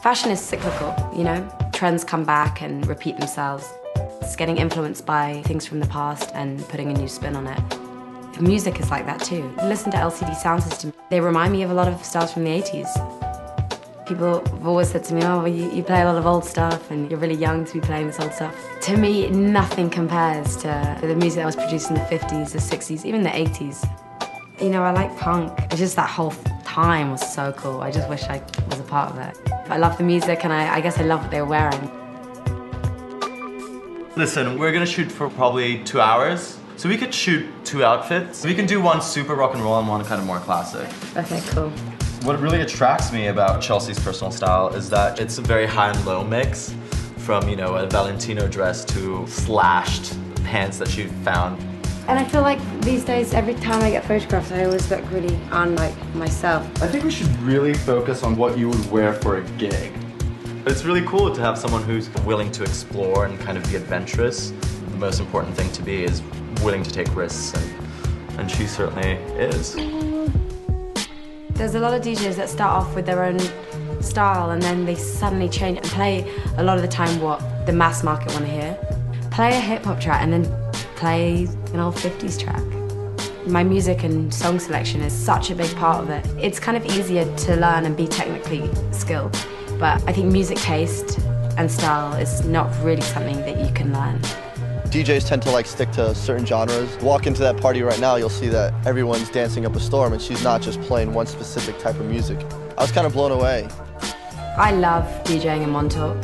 Fashion is cyclical, you know? Trends come back and repeat themselves. It's getting influenced by things from the past and putting a new spin on it. Music is like that too. Listen to LCD sound system. They remind me of a lot of styles from the 80s. People have always said to me, oh, well, you play a lot of old stuff and you're really young to be playing this old stuff. To me, nothing compares to the music that was produced in the 50s, the 60s, even the 80s. You know, I like punk. It's just that whole time was so cool. I just wish I was a part of it. I love the music and I guess I love what they were wearing. Listen, we're gonna shoot for probably 2 hours. So we could shoot 2 outfits. We can do one super rock and roll and one kind of more classic. Okay, cool. What really attracts me about Chelsea's personal style is that it's a very high and low mix, from, you know, a Valentino dress to slashed pants that she found. And I feel like these days, every time I get photographs, I always look really unlike myself. I think we should really focus on what you would wear for a gig. It's really cool to have someone who's willing to explore and kind of be adventurous. The most important thing to be is willing to take risks, and she certainly is. There's a lot of DJs that start off with their own style and then they suddenly change and play a lot of the time what the mass market want to hear. Play a hip-hop track and then play an old 50s track. My music and song selection is such a big part of it. It's kind of easier to learn and be technically skilled, but I think music taste and style is not really something that you can learn. DJs tend to stick to certain genres. Walk into that party right now, you'll see that everyone's dancing up a storm and she's not just playing one specific type of music. I was kind of blown away. I love DJing in Montauk.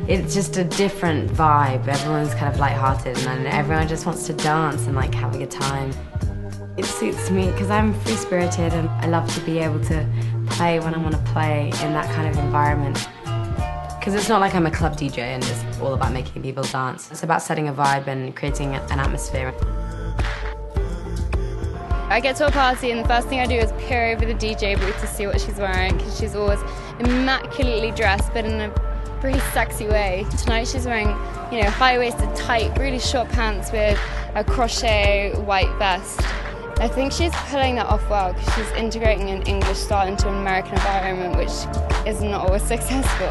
It's just a different vibe. Everyone's kind of lighthearted and everyone just wants to dance and have a good time. It suits me because I'm free-spirited and I love to be able to play when I want to play in that kind of environment. Because it's not like I'm a club DJ and it's all about making people dance. It's about setting a vibe and creating an atmosphere. I get to a party and the first thing I do is peer over the DJ booth to see what she's wearing, because she's always immaculately dressed but in a really sexy way. Tonight she's wearing, high-waisted, tight, really short pants with a crochet white vest. I think she's pulling that off well because she's integrating an English style into an American environment, which is not always successful.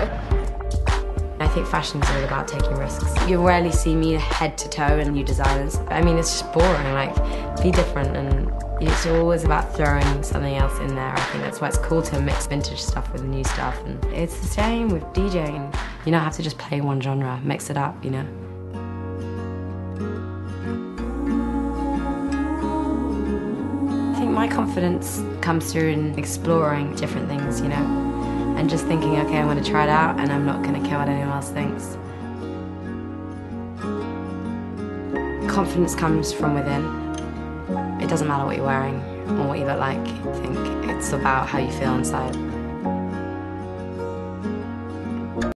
I think fashion's all about taking risks. You rarely see me head to toe in new designers. I mean, it's just boring, be different, and it's always about throwing something else in there. I think that's why it's cool to mix vintage stuff with new stuff, and it's the same with DJing. You don't have to just play one genre, mix it up, I think my confidence comes through in exploring different things, and just thinking, okay, I'm going to try it out and I'm not going to care what anyone else thinks. Confidence comes from within. It doesn't matter what you're wearing or what you look like. I think it's about how you feel inside.